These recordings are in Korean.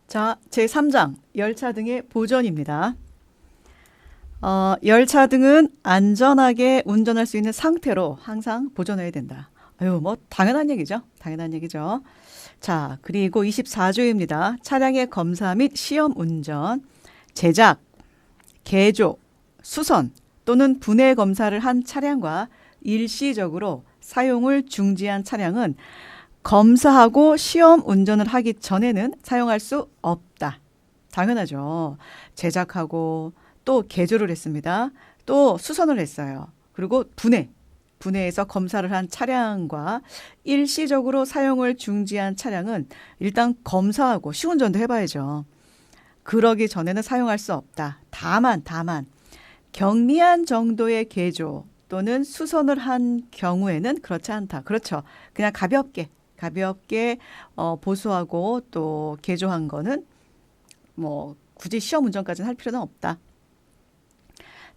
자, 제3장 열차 등의 보전입니다. 열차 등은 안전하게 운전할 수 있는 상태로 항상 보존해야 된다. 아유, 뭐 당연한 얘기죠. 당연한 얘기죠. 자, 그리고 24조입니다. 차량의 검사 및 시험 운전, 제작, 개조, 수선 또는 분해 검사를 한 차량과 일시적으로 사용을 중지한 차량은 검사하고 시험 운전을 하기 전에는 사용할 수 없다. 당연하죠. 제작하고 또 개조를 했습니다. 또 수선을 했어요. 그리고 분해해서 검사를 한 차량과 일시적으로 사용을 중지한 차량은 일단 검사하고 시운전도 해봐야죠. 그러기 전에는 사용할 수 없다. 다만 경미한 정도의 개조 또는 수선을 한 경우에는 그렇지 않다. 그렇죠. 그냥 가볍게 보수하고 또 개조한 거는 뭐 굳이 시험 운전까지는 할 필요는 없다.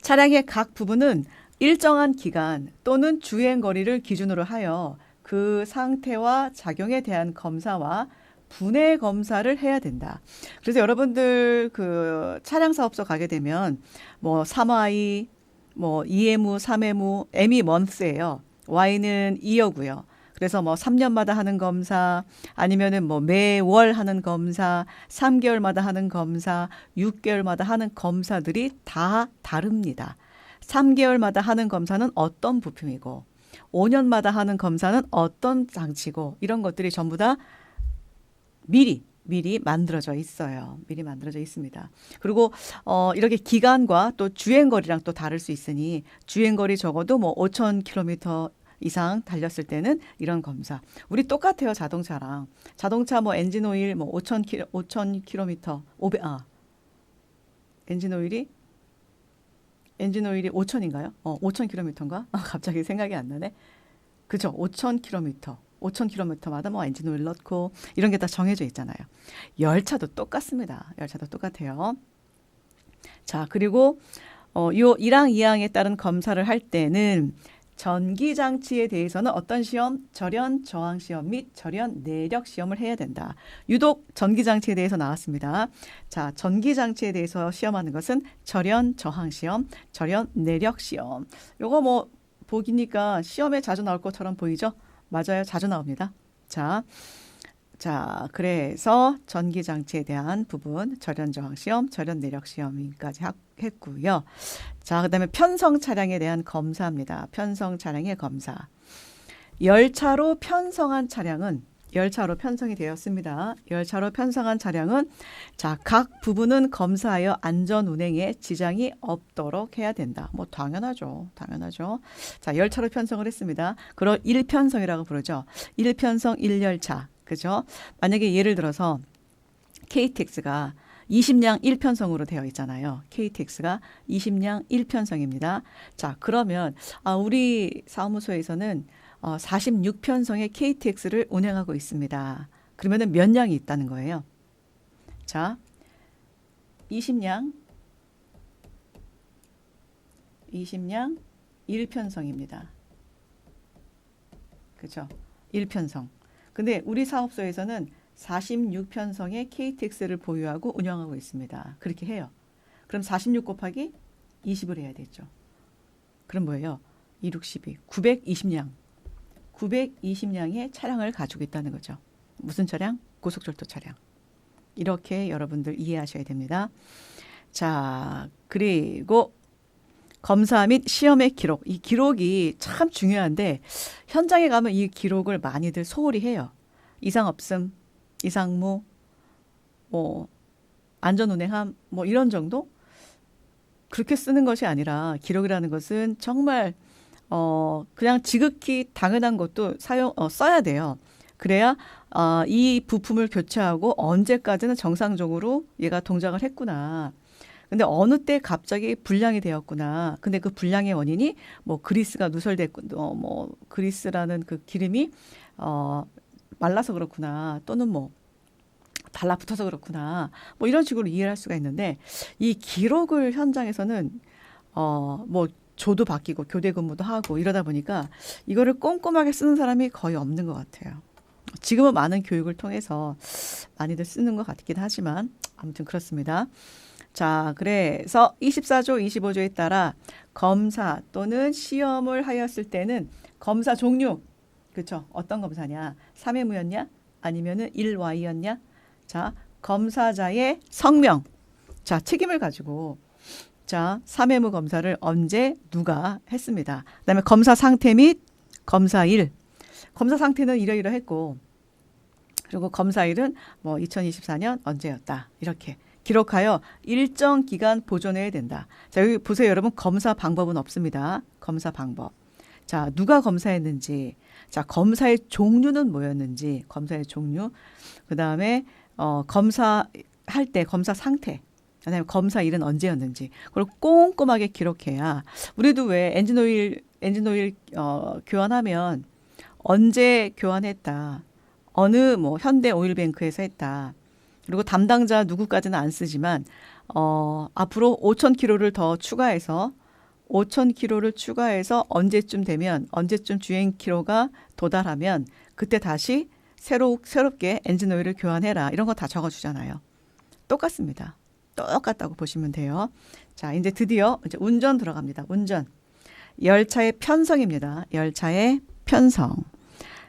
차량의 각 부분은 일정한 기간 또는 주행 거리를 기준으로 하여 그 상태와 작용에 대한 검사와 분해 검사를 해야 된다. 그래서 여러분들 그 차량 사업소 가게 되면 뭐 3Y, 뭐 2M, 3M, M이 month예요. Y는 year고요. 그래서 뭐 3년마다 하는 검사, 아니면은 뭐 매월 하는 검사, 3개월마다 하는 검사, 6개월마다 하는 검사들이 다 다릅니다. 3개월마다 하는 검사는 어떤 부품이고, 5년마다 하는 검사는 어떤 장치고, 이런 것들이 전부 다 미리 만들어져 있어요. 미리 만들어져 있습니다. 그리고 이렇게 기간과 또 주행거리랑 또 다를 수 있으니 주행거리 적어도 뭐 5,000km 이상 달렸을 때는 이런 검사. 우리 똑같아요. 자동차랑. 자동차 뭐 엔진 오일 뭐 5,000km, 엔진 오일이 5,000인가요? 5,000km인가? 갑자기 생각이 안 나네. 그죠? 5,000km마다 뭐 엔진 오일 넣고 이런 게 다 정해져 있잖아요. 열차도 똑같습니다. 열차도 똑같아요. 자, 그리고 요 1항, 2항에 따른 검사를 할 때는 전기 장치에 대해서는 어떤 시험? 절연 저항 시험 및 절연 내력 시험을 해야 된다. 유독 전기 장치에 대해서 나왔습니다. 자, 전기 장치에 대해서 시험하는 것은 절연 저항 시험, 절연 내력 시험. 요거 뭐 보기니까 시험에 자주 나올 것처럼 보이죠? 맞아요. 자주 나옵니다. 자, 그래서 전기 장치에 대한 부분, 절연 저항 시험, 절연 내력 시험까지 했고요. 자, 그다음에 편성 차량에 대한 검사입니다. 편성 차량의 검사. 열차로 편성한 차량은 열차로 편성이 되었습니다. 열차로 편성한 차량은 자, 각 부분은 검사하여 안전 운행에 지장이 없도록 해야 된다. 뭐 당연하죠. 자, 열차로 편성을 했습니다. 그걸 1편성이라고 부르죠. 1편성 1열차. 그죠? 만약에 예를 들어서 KTX가 20량 1편성으로 되어 있잖아요. KTX가 20량 1편성입니다. 자, 그러면 우리 사무소에서는 46편성의 KTX를 운행하고 있습니다. 그러면은 몇 량이 있다는 거예요. 자, 20량 1편성입니다. 그죠? 1편성. 근데 우리 사업소에서는 46편성의 KTX를 보유하고 운영하고 있습니다. 그렇게 해요. 그럼 46 곱하기 20을 해야 되죠. 그럼 뭐예요? 2, 6, 12. 920량. 920량의 차량을 가지고 있다는 거죠. 무슨 차량? 고속철도 차량. 이렇게 여러분들 이해하셔야 됩니다. 자, 그리고 검사 및 시험의 기록. 이 기록이 참 중요한데 현장에 가면 이 기록을 많이들 소홀히 해요. 이상 없음, 이상무, 뭐 안전운행함, 뭐 이런 정도? 그렇게 쓰는 것이 아니라 기록이라는 것은 정말 그냥 지극히 당연한 것도 써야 돼요. 그래야 이 부품을 교체하고 언제까지는 정상적으로 얘가 동작을 했구나. 근데 어느 때 갑자기 불량이 되었구나. 근데 그 불량의 원인이 뭐 그리스가 누설됐고, 뭐 그리스라는 그 기름이 말라서 그렇구나. 또는 뭐 달라붙어서 그렇구나. 뭐 이런 식으로 이해를 할 수가 있는데 이 기록을 현장에서는 뭐 조도 바뀌고 교대 근무도 하고 이러다 보니까 이거를 꼼꼼하게 쓰는 사람이 거의 없는 것 같아요. 지금은 많은 교육을 통해서 많이들 쓰는 것 같긴 하지만 아무튼 그렇습니다. 자, 그래서 24조, 25조에 따라 검사 또는 시험을 하였을 때는 검사 종류, 그렇죠? 어떤 검사냐? 3회무였냐? 아니면은 1와이였냐? 자, 검사자의 성명, 자, 책임을 가지고 자, 3회무 검사를 언제 누가 했습니다. 그다음에 검사 상태 및 검사일. 검사 상태는 이러이러했고 그리고 검사일은 뭐 2024년 언제였다. 이렇게 기록하여 일정 기간 보존해야 된다. 자, 여기 보세요. 여러분 검사 방법은 없습니다. 검사 방법. 자, 누가 검사했는지, 자, 검사의 종류는 뭐였는지, 검사의 종류, 그 다음에 검사할 때 검사 상태, 그다음에 검사일은 언제였는지, 그걸 꼼꼼하게 기록해야 우리도 왜 엔진오일 교환하면 언제 교환했다, 어느 뭐 현대 오일뱅크에서 했다. 그리고 담당자 누구까지는 안 쓰지만 앞으로 5,000km를 더 추가해서 5,000km를 추가해서 언제쯤 되면 언제쯤 주행 키로가 도달하면 그때 다시 새롭게 엔진 오일을 교환해라. 이런 거 다 적어주잖아요. 똑같습니다. 똑같다고 보시면 돼요. 자, 이제 드디어 이제 운전 들어갑니다. 운전. 열차의 편성입니다. 열차의 편성.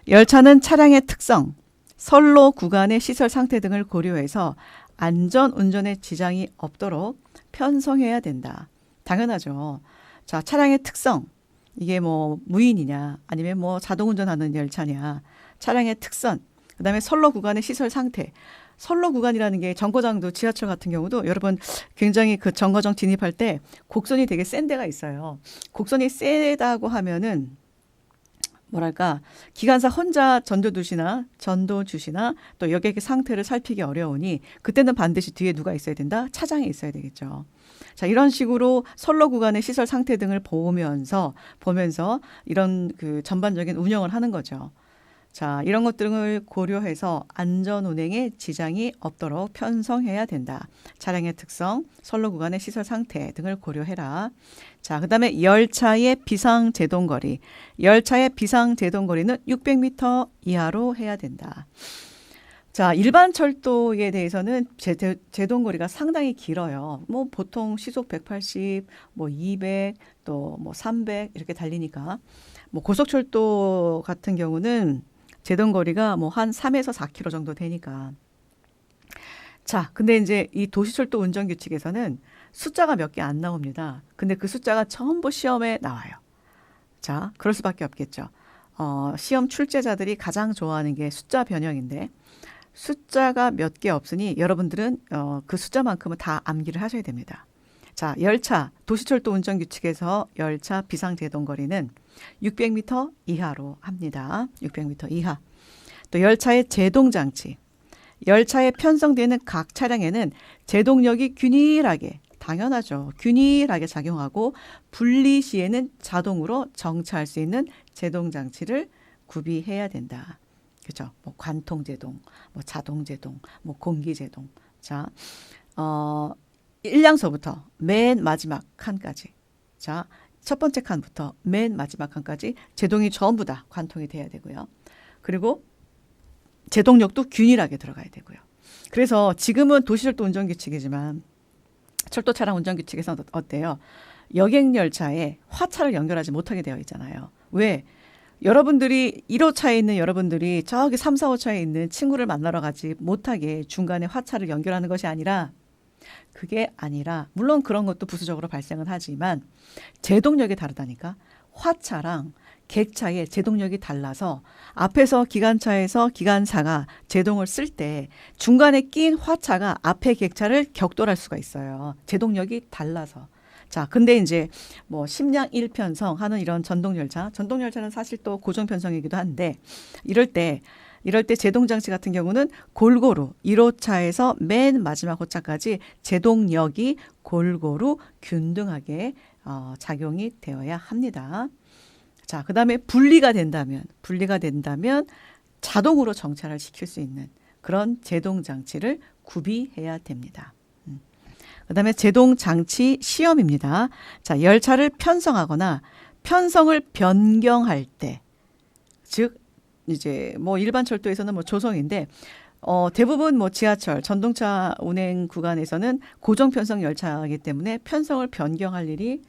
열차는 차량의 특성, 선로 구간의 시설 상태 등을 고려해서 안전 운전에 지장이 없도록 편성해야 된다. 당연하죠. 자, 차량의 특성. 이게 뭐 무인이냐 아니면 뭐 자동 운전하는 열차냐. 차량의 특성. 그다음에 선로 구간의 시설 상태. 선로 구간이라는 게 정거장도 지하철 같은 경우도 여러분 굉장히 그 정거장 진입할 때 곡선이 되게 센 데가 있어요. 곡선이 세다고 하면은 뭐랄까 기관사 혼자 전도주시나 또 여객의 상태를 살피기 어려우니 그때는 반드시 뒤에 누가 있어야 된다? 차장이 있어야 되겠죠. 자, 이런 식으로 선로 구간의 시설 상태 등을 보면서 이런 그 전반적인 운영을 하는 거죠. 자, 이런 것들을 고려해서 안전 운행에 지장이 없도록 편성해야 된다. 차량의 특성, 선로 구간의 시설 상태 등을 고려해라. 자, 그다음에 열차의 비상 제동 거리. 열차의 비상 제동 거리는 600m 이하로 해야 된다. 자, 일반 철도에 대해서는 제동 거리가 상당히 길어요. 뭐 보통 시속 180, 뭐 200, 또 뭐 300 이렇게 달리니까. 뭐 고속철도 같은 경우는 제동 거리가 뭐 한 3에서 4km 정도 되니까. 자, 근데 이제 이 도시철도 운전 규칙에서는 숫자가 몇 개 안 나옵니다. 근데 그 숫자가 전부 시험에 나와요. 자, 그럴 수밖에 없겠죠. 시험 출제자들이 가장 좋아하는 게 숫자 변형인데 숫자가 몇 개 없으니 여러분들은 그 숫자만큼은 다 암기를 하셔야 됩니다. 자, 열차, 도시철도 운전 규칙에서 열차 비상 제동 거리는 600m 이하로 합니다. 600m 이하. 또 열차의 제동 장치. 열차에 편성되는 각 차량에는 제동력이 균일하게, 당연하죠. 균일하게 작용하고 분리 시에는 자동으로 정차할 수 있는 제동 장치를 구비해야 된다. 그렇죠? 뭐 관통 제동, 뭐 자동 제동, 뭐 공기 제동. 자, 1량서부터 맨 마지막 칸까지. 자, 첫 번째 칸부터 맨 마지막 칸까지 제동이 전부 다 관통이 돼야 되고요. 그리고 제동력도 균일하게 들어가야 되고요. 그래서 지금은 도시철도 운전규칙이지만 철도 차량 운전규칙에서는 어때요? 여객열차에 화차를 연결하지 못하게 되어 있잖아요. 왜? 여러분들이 1호차에 있는 여러분들이 저기 3, 4호차에 있는 친구를 만나러 가지 못하게 중간에 화차를 연결하는 것이 아니라 그게 아니라 물론 그런 것도 부수적으로 발생은 하지만 제동력이 다르다니까. 화차랑 객차의 제동력이 달라서 앞에서 기관차에서 기관사가 제동을 쓸 때 중간에 낀 화차가 앞에 객차를 격돌할 수가 있어요. 제동력이 달라서. 자, 근데 이제 뭐 심량 1편성 하는 이런 전동열차는 사실 또 고정편성이기도 한데 이럴 때 제동장치 같은 경우는 골고루 1호차에서 맨 마지막 호차까지 제동력이 골고루 균등하게 작용이 되어야 합니다. 자, 그다음에 분리가 된다면 자동으로 정차를 시킬 수 있는 그런 제동장치를 구비해야 됩니다. 그다음에 제동장치 시험입니다. 자, 열차를 편성하거나 편성을 변경할 때, 즉 이제 뭐 일반 철도에서는 뭐 조성인데 대부분 뭐 지하철, 전동차 운행 구간에서는 고정 편성 열차이기 때문에 편성을 변경할 일이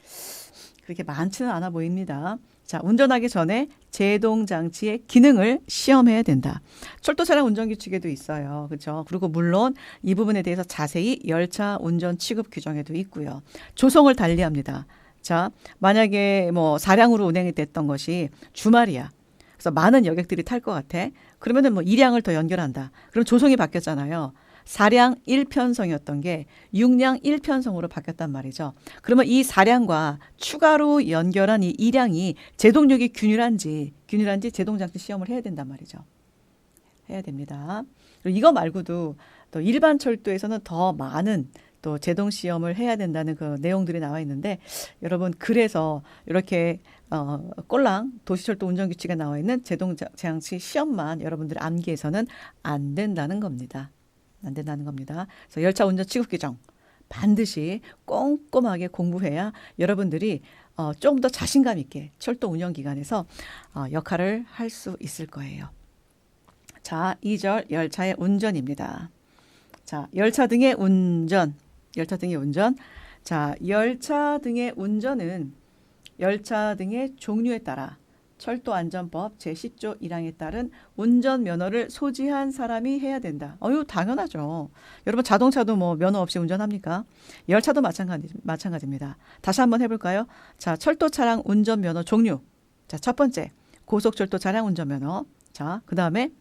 그렇게 많지는 않아 보입니다. 자, 운전하기 전에 제동 장치의 기능을 시험해야 된다. 철도 차량 운전 규칙에도 있어요. 그렇죠? 그리고 물론 이 부분에 대해서 자세히 열차 운전 취급 규정에도 있고요. 조성을 달리합니다. 자, 만약에 뭐 사량으로 운행이 됐던 것이 주말이야. 그래서 많은 여객들이 탈 것 같아. 그러면은 뭐 2량을 더 연결한다. 그럼 조성이 바뀌었잖아요. 4량 1편성이었던 게 6량 1편성으로 바뀌었단 말이죠. 그러면 이 4량과 추가로 연결한 이 2량이 제동력이 균일한지 제동장치 시험을 해야 된단 말이죠. 해야 됩니다. 그리고 이거 말고도 또 일반 철도에서는 더 많은 또 제동 시험을 해야 된다는 그 내용들이 나와 있는데 여러분 그래서 이렇게 꼴랑 도시철도 운전규칙에 나와 있는 제동장치 시험만 여러분들 암기해서는 안 된다는 겁니다. 안 된다는 겁니다. 그래서 열차 운전 취급 규정 반드시 꼼꼼하게 공부해야 여러분들이 좀 더 자신감 있게 철도 운영 기관에서 역할을 할 수 있을 거예요. 자, 2절 열차의 운전입니다. 자, 열차 등의 운전. 자, 열차 등의 운전은 열차 등의 종류에 따라 철도안전법 제10조 1항에 따른 운전면허를 소지한 사람이 해야 된다. 이거 당연하죠. 여러분 자동차도 뭐 면허 없이 운전합니까? 열차도 마찬가지입니다. 다시 한번 해볼까요? 자, 철도 차량 운전면허 종류. 자, 첫 번째 고속철도 차량 운전면허. 자, 그 다음에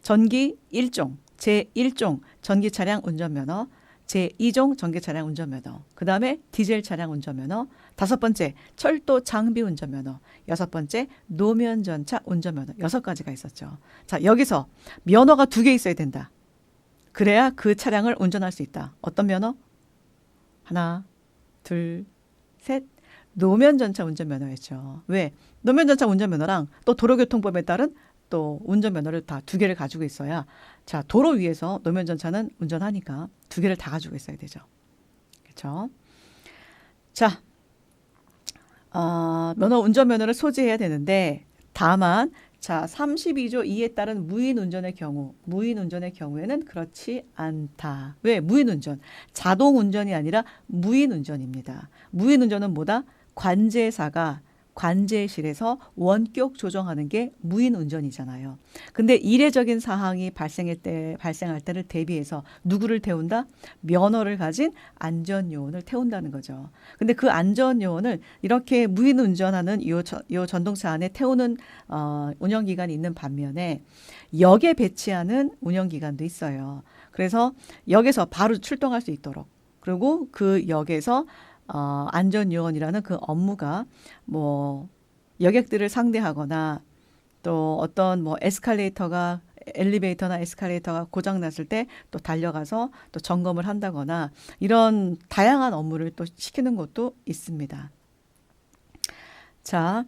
전기 1종, 제1종 전기 차량 운전면허. 제2종 전기 차량 운전면허. 그 다음에 디젤 차량 운전면허. 다섯 번째 철도 장비 운전면허. 여섯 번째 노면 전차 운전면허. 6가지가 있었죠. 자, 여기서 면허가 2개 있어야 된다. 그래야 그 차량을 운전할 수 있다. 어떤 면허? 하나, 둘, 셋. 노면 전차 운전면허였죠. 왜? 노면 전차 운전면허랑 또 도로교통법에 따른 또 운전면허를 다 2개를 가지고 있어야 자, 도로 위에서 노면 전차는 운전하니까 2개를 다 가지고 있어야 되죠. 그렇죠? 자, 운전면허를 소지해야 되는데 다만 자, 32조 2에 따른 무인운전의 경우에는 그렇지 않다. 왜? 무인운전. 자동운전이 아니라 무인운전입니다. 무인운전은 뭐다? 관제사가 관제실에서 원격 조정하는 게 무인운전이잖아요. 근데 이례적인 사항이 발생할 때를 대비해서 누구를 태운다? 면허를 가진 안전요원을 태운다는 거죠. 근데 그 안전요원을 이렇게 무인운전하는 요 전동차 안에 태우는 운영기관이 있는 반면에 역에 배치하는 운영기관도 있어요. 그래서 역에서 바로 출동할 수 있도록 그리고 그 역에서 안전요원이라는 그 업무가 뭐 여객들을 상대하거나 또 어떤 뭐 엘리베이터나 에스컬레이터가 고장 났을 때 또 달려가서 또 점검을 한다거나 이런 다양한 업무를 또 시키는 것도 있습니다. 자,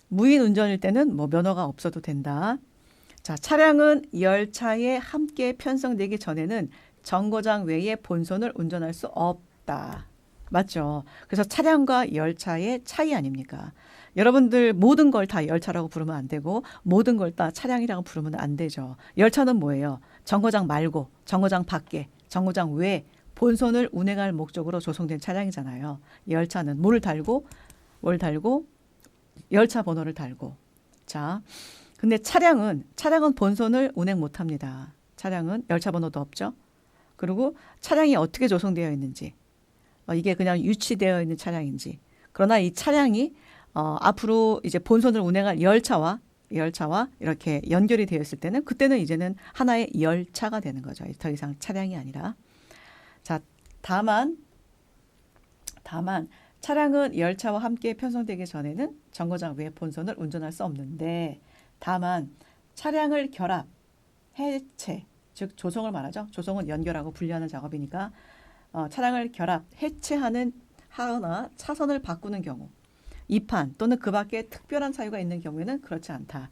무인 운전일 때는 뭐 면허가 없어도 된다. 자, 차량은 열차에 함께 편성되기 전에는 정거장 외에 본선을 운전할 수 없다. 맞죠? 그래서 차량과 열차의 차이 아닙니까? 여러분들 모든 걸 다 열차라고 부르면 안 되고 모든 걸 다 차량이라고 부르면 안 되죠. 열차는 뭐예요? 정거장 말고 정거장 밖에 정거장 외에 본선을 운행할 목적으로 조성된 차량이잖아요. 열차는 뭘 달고 열차 번호를 달고. 자, 근데 차량은 본선을 운행 못 합니다. 차량은 열차 번호도 없죠. 그리고 차량이 어떻게 조성되어 있는지 이게 그냥 유치되어 있는 차량인지. 그러나 이 차량이 앞으로 이제 본선을 운행할 열차와 이렇게 연결이 되어 있을 때는 그때는 이제는 하나의 열차가 되는 거죠. 더 이상 차량이 아니라. 자, 다만 차량은 열차와 함께 편성되기 전에는 정거장 외 본선을 운전할 수 없는데 다만 차량을 결합, 해체, 즉 조성을 말하죠. 조성은 연결하고 분리하는 작업이니까 차량을 결합, 하거나 차선을 바꾸는 경우, 이판 또는 그 밖에 특별한 사유가 있는 경우에는 그렇지 않다.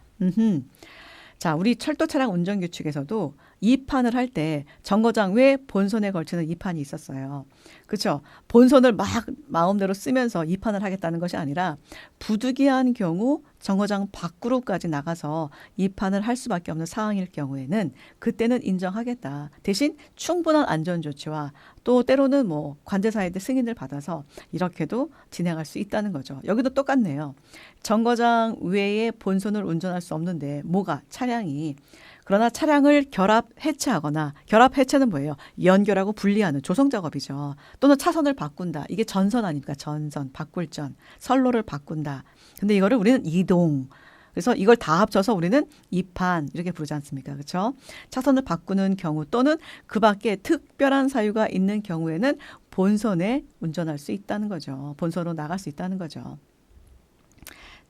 자, 우리 철도 차량 운전 규칙에서도 2판을 할 때 정거장 외 본선에 걸치는 2판이 있었어요. 그렇죠? 본선을 막 마음대로 쓰면서 2판을 하겠다는 것이 아니라 부득이한 경우 정거장 밖으로까지 나가서 2판을 할 수밖에 없는 상황일 경우에는 그때는 인정하겠다. 대신 충분한 안전조치와 또 때로는 뭐 관제사의 승인을 받아서 이렇게도 진행할 수 있다는 거죠. 여기도 똑같네요. 정거장 외에 본선을 운전할 수 없는데 뭐가 차량이 그러나 차량을 결합 해체하거나 결합 해체는 뭐예요? 연결하고 분리하는 조성 작업이죠. 또는 차선을 바꾼다. 이게 전선 아닙니까? 전선, 바꿀 전, 선로를 바꾼다. 근데 이거를 우리는 이동. 그래서 이걸 다 합쳐서 우리는 이판 이렇게 부르지 않습니까? 그렇죠? 차선을 바꾸는 경우 또는 그 밖에 특별한 사유가 있는 경우에는 본선에 운전할 수 있다는 거죠. 본선으로 나갈 수 있다는 거죠.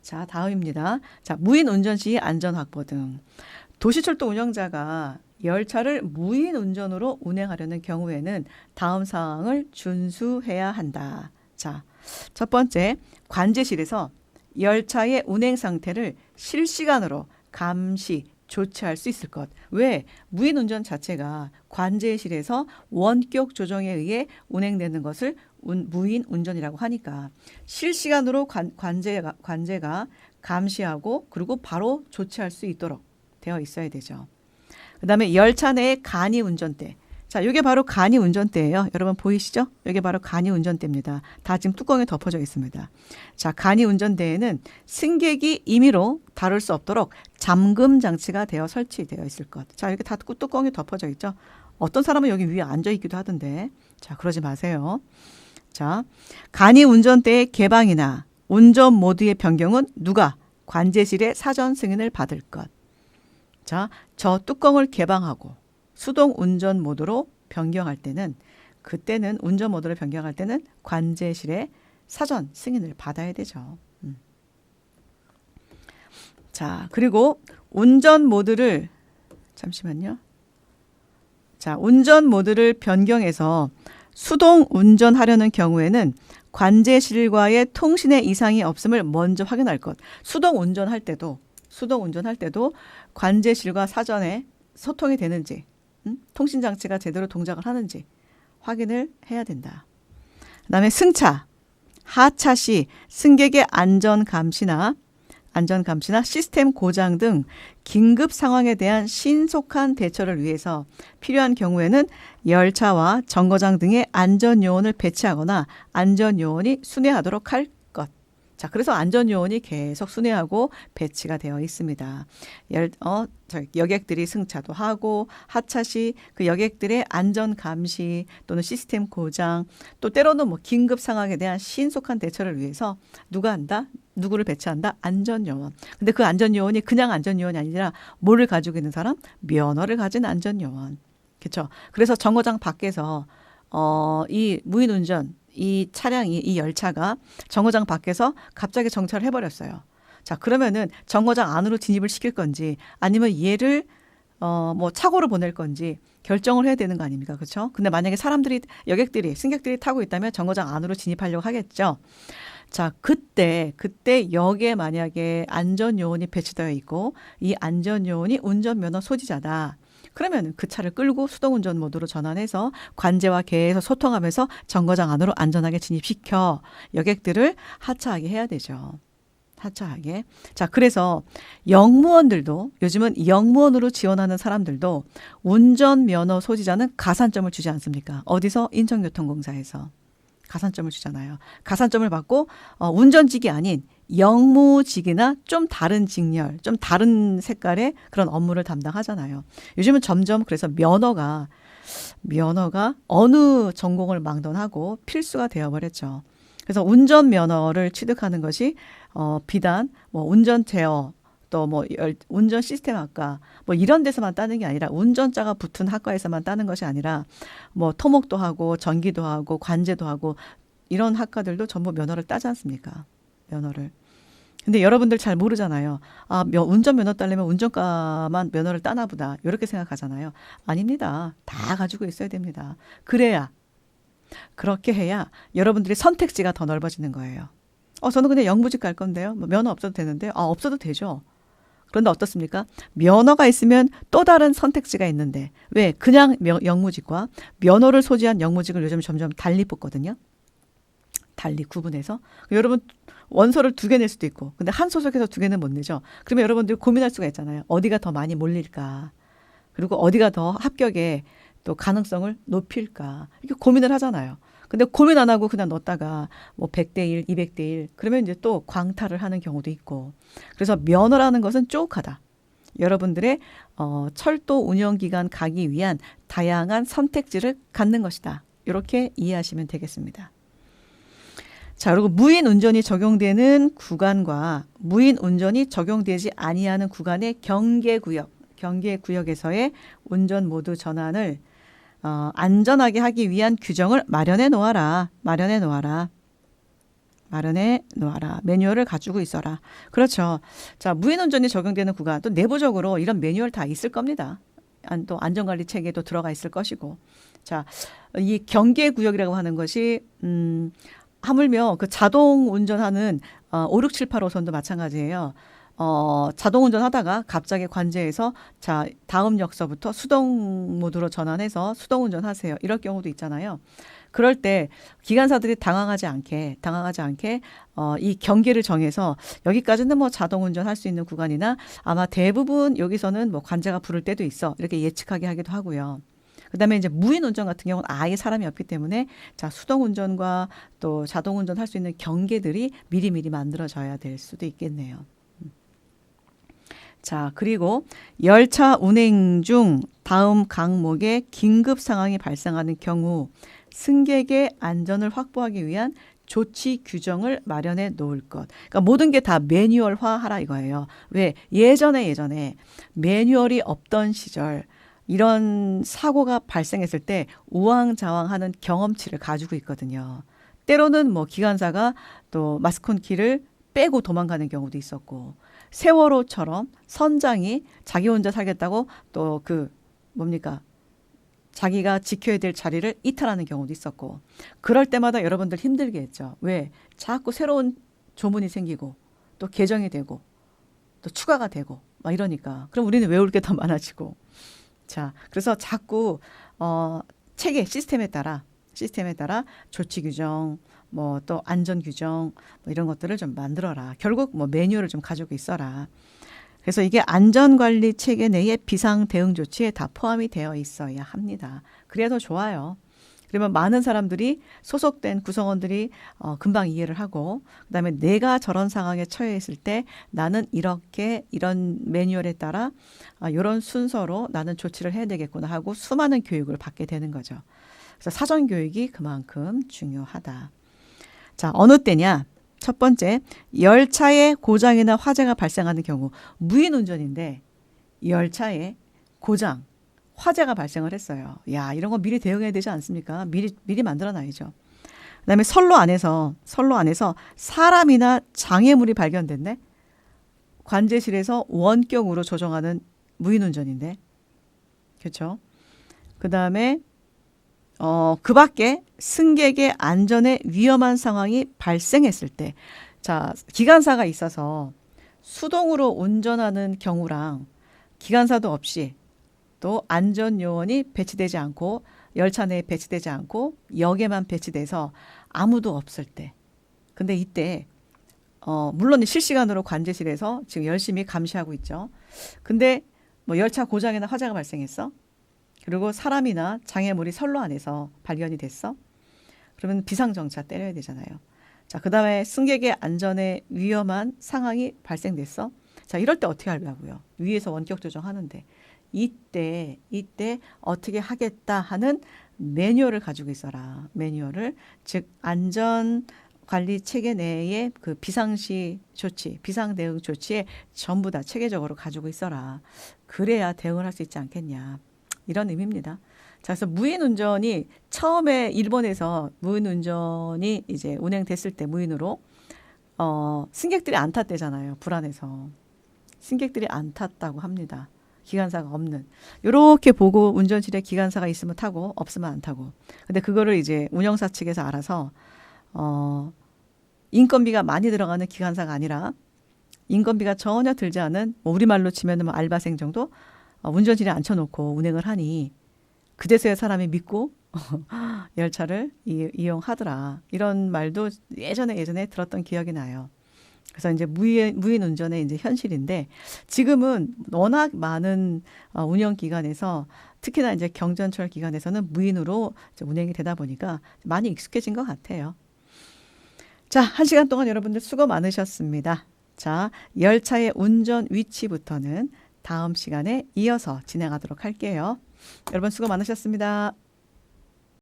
자, 다음입니다. 자, 무인 운전 시 안전 확보 등. 도시철도 운영자가 열차를 무인 운전으로 운행하려는 경우에는 다음 사항을 준수해야 한다. 자, 첫 번째, 관제실에서 열차의 운행 상태를 실시간으로 감시, 조치할 수 있을 것. 왜? 무인 운전 자체가 관제실에서 원격 조정에 의해 운행되는 것을 무인 운전이라고 하니까 실시간으로 관제가 감시하고 그리고 바로 조치할 수 있도록 되어 있어야 되죠. 그다음에 열차 내의 간이 운전대. 자, 이게 바로 간이 운전대예요. 여러분 보이시죠? 이게 바로 간이 운전대입니다. 다 지금 뚜껑에 덮어져 있습니다. 자, 간이 운전대에는 승객이 임의로 다룰 수 없도록 잠금 장치가 되어 설치되어 있을 것. 자, 이렇게 다 뚜껑에 덮어져 있죠. 어떤 사람은 여기 위에 앉아 있기도 하던데. 자, 그러지 마세요. 자, 간이 운전대의 개방이나 운전 모드의 변경은 누가? 관제실의 사전 승인을 받을 것. 자, 저 뚜껑을 개방하고 수동 운전 모드로 변경할 때는 그때는 운전 모드를 변경할 때는 관제실의 사전 승인을 받아야 되죠. 자, 그리고 운전 모드를 잠시만요. 자, 운전 모드를 변경해서 수동 운전하려는 경우에는 관제실과의 통신에 이상이 없음을 먼저 확인할 것. 수동 운전할 때도 관제실과 사전에 소통이 되는지, 통신 장치가 제대로 동작을 하는지 확인을 해야 된다. 그다음에 승차, 하차 시 승객의 안전 감시나 시스템 고장 등 긴급 상황에 대한 신속한 대처를 위해서 필요한 경우에는 열차와 정거장 등의 안전 요원을 배치하거나 안전 요원이 순회하도록 할 것. 자, 그래서 안전 요원이 계속 순회하고 배치가 되어 있습니다. 여객들이 승차도 하고 하차 시 그 여객들의 안전 감시 또는 시스템 고장 또 때로는 뭐 긴급 상황에 대한 신속한 대처를 위해서 누가 한다? 누구를 배치한다? 안전요원. 근데 그 안전요원이 그냥 안전요원이 아니라 뭐를 가지고 있는 사람? 면허를 가진 안전요원. 그렇죠? 그래서 정거장 밖에서 이 무인운전 이 차량이 이 열차가 정거장 밖에서 갑자기 정차를 해버렸어요. 자, 그러면은 정거장 안으로 진입을 시킬 건지 아니면 얘를 뭐 차고로 보낼 건지 결정을 해야 되는 거 아닙니까? 그렇죠? 근데 만약에 승객들이 타고 있다면 정거장 안으로 진입하려고 하겠죠. 자, 그때 역에 만약에 안전요원이 배치되어 있고 이 안전요원이 운전면허 소지자다. 그러면 그 차를 끌고 수동운전 모드로 전환해서 관제와 계속 소통하면서 정거장 안으로 안전하게 진입시켜 여객들을 하차하게 해야 되죠. 하차하게. 자, 그래서 영무원들도 요즘은 영무원으로 지원하는 사람들도 운전면허 소지자는 가산점을 주지 않습니까? 어디서? 인천교통공사에서. 가산점을 주잖아요. 가산점을 받고 운전직이 아닌 영무직이나 좀 다른 직렬, 좀 다른 색깔의 그런 업무를 담당하잖아요. 요즘은 점점 그래서 면허가 어느 전공을 막론하고 필수가 되어버렸죠. 그래서 운전면허를 취득하는 것이 비단 뭐 운전 제어 또 뭐 운전 시스템학과 뭐 이런 데서만 따는 게 아니라 운전자가 붙은 학과에서만 따는 것이 아니라 뭐 토목도 하고 전기도 하고 관제도 하고 이런 학과들도 전부 면허를 따지 않습니까? 면허를. 근데 여러분들 잘 모르잖아요. 아, 운전면허 따려면 운전과만 면허를 따나 보다. 이렇게 생각하잖아요. 아닙니다. 다 가지고 있어야 됩니다. 그렇게 해야 여러분들의 선택지가 더 넓어지는 거예요. 저는 그냥 영무직 갈 건데요. 뭐 면허 없어도 되는데. 없어도 되죠. 그런데 어떻습니까? 면허가 있으면 또 다른 선택지가 있는데 왜? 그냥 영무직과 면허를 소지한 영무직을 요즘 점점 달리 뽑거든요. 달리 구분해서. 여러분 원서를 2개 낼 수도 있고 근데 한 소속에서 2개는 못 내죠. 그러면 여러분들이 고민할 수가 있잖아요. 어디가 더 많이 몰릴까? 그리고 어디가 더 합격의 또 가능성을 높일까? 이렇게 고민을 하잖아요. 근데 고민 안 하고 그냥 넣었다가 뭐 100대 1, 200대 1 그러면 이제 또 광탈을 하는 경우도 있고. 그래서 면허라는 것은 쪼혹하다. 여러분들의 철도 운영 기간 가기 위한 다양한 선택지를 갖는 것이다. 이렇게 이해하시면 되겠습니다. 자, 그리고 무인 운전이 적용되는 구간과 무인 운전이 적용되지 아니하는 구간의 경계구역에서의 운전 모드 전환을 안전하게 하기 위한 규정을 마련해 놓아라. 매뉴얼을 가지고 있어라. 그렇죠. 자, 무인 운전이 적용되는 구간 또 내부적으로 이런 매뉴얼 다 있을 겁니다. 또 안전관리 체계도 들어가 있을 것이고. 자, 이 경계구역이라고 하는 것이 하물며 그 자동 운전하는 5, 6, 7, 8호선도 마찬가지예요. 자동 운전하다가 갑자기 관제해서 자, 다음 역서부터 수동 모드로 전환해서 수동 운전하세요. 이럴 경우도 있잖아요. 그럴 때 기관사들이 당황하지 않게 이 경계를 정해서 여기까지는 뭐 자동 운전할 수 있는 구간이나 아마 대부분 여기서는 뭐 관제가 부를 때도 있어. 이렇게 예측하게 하기도 하고요. 그다음에 이제 무인 운전 같은 경우는 아예 사람이 없기 때문에 자, 수동 운전과 또 자동 운전 할 수 있는 경계들이 미리미리 만들어져야 될 수도 있겠네요. 자, 그리고 열차 운행 중 다음 항목에 긴급 상황이 발생하는 경우 승객의 안전을 확보하기 위한 조치 규정을 마련해 놓을 것. 그러니까 모든 게 다 매뉴얼화 하라 이거예요. 왜? 예전에 매뉴얼이 없던 시절 이런 사고가 발생했을 때 우왕좌왕하는 경험치를 가지고 있거든요. 때로는 뭐 기관사가 또 마스콘키를 빼고 도망가는 경우도 있었고 세월호처럼 선장이 자기 혼자 살겠다고 또 자기가 지켜야 될 자리를 이탈하는 경우도 있었고 그럴 때마다 여러분들 힘들게 했죠. 왜? 자꾸 새로운 조문이 생기고 또 개정이 되고 또 추가가 되고 막 이러니까 그럼 우리는 외울 게 더 많아지고 자, 그래서 자꾸 체계 시스템에 따라 조치 규정, 뭐 또 안전 규정 뭐 이런 것들을 좀 만들어라. 결국 뭐 매뉴얼을 좀 가지고 있어라. 그래서 이게 안전관리 체계 내에 비상 대응 조치에 다 포함이 되어 있어야 합니다. 그래야 더 좋아요. 그러면 많은 사람들이 소속된 구성원들이 금방 이해를 하고 그다음에 내가 저런 상황에 처해 있을 때 나는 이런 매뉴얼에 따라 이런 순서로 나는 조치를 해야 되겠구나 하고 수많은 교육을 받게 되는 거죠. 그래서 사전 교육이 그만큼 중요하다. 자, 어느 때냐? 첫 번째, 열차에 고장이나 화재가 발생하는 경우 무인 운전인데 열차에 고장 화재가 발생을 했어요. 야, 이런 거 미리 대응해야 되지 않습니까? 미리 만들어놔야죠. 그다음에 선로 안에서 사람이나 장애물이 발견됐네. 관제실에서 원격으로 조정하는 무인운전인데, 그렇죠? 그다음에 그 밖에 승객의 안전에 위험한 상황이 발생했을 때, 자, 기관사가 있어서 수동으로 운전하는 경우랑 기관사도 없이 또 안전요원이 배치되지 않고 열차 내에 배치되지 않고 역에만 배치돼서 아무도 없을 때. 근데 이때 물론 실시간으로 관제실에서 지금 열심히 감시하고 있죠. 근데 뭐 열차 고장이나 화재가 발생했어. 그리고 사람이나 장애물이 선로 안에서 발견이 됐어. 그러면 비상정차 때려야 되잖아요. 자, 그다음에 승객의 안전에 위험한 상황이 발생됐어. 자, 이럴 때 어떻게 하려고요? 위에서 원격 조정하는데. 이때 어떻게 하겠다 하는 매뉴얼을 가지고 있어라. 매뉴얼을 즉 안전관리 체계 내에 그 비상시 조치, 비상 대응 조치에 전부 다 체계적으로 가지고 있어라. 그래야 대응을 할 수 있지 않겠냐. 이런 의미입니다. 자, 그래서 무인운전이 처음에 일본에서 무인운전이 이제 운행됐을 때 무인으로 승객들이 안 탔대잖아요. 불안해서. 승객들이 안 탔다고 합니다. 기관사가 없는. 요렇게 보고 운전실에 기관사가 있으면 타고 없으면 안 타고. 근데 그거를 이제 운영사 측에서 알아서 인건비가 많이 들어가는 기관사가 아니라 인건비가 전혀 들지 않은 뭐 우리말로 치면은 뭐 알바생 정도 운전실에 앉혀놓고 운행을 하니 그제서야 사람이 믿고 열차를 이용하더라. 이런 말도 예전에 들었던 기억이 나요. 그래서 이제 무인 운전의 이제 현실인데 지금은 워낙 많은 운영 기관에서 특히나 이제 경전철 기관에서는 무인으로 이제 운행이 되다 보니까 많이 익숙해진 것 같아요. 자, 1시간 동안 여러분들 수고 많으셨습니다. 자, 열차의 운전 위치부터는 다음 시간에 이어서 진행하도록 할게요. 여러분 수고 많으셨습니다.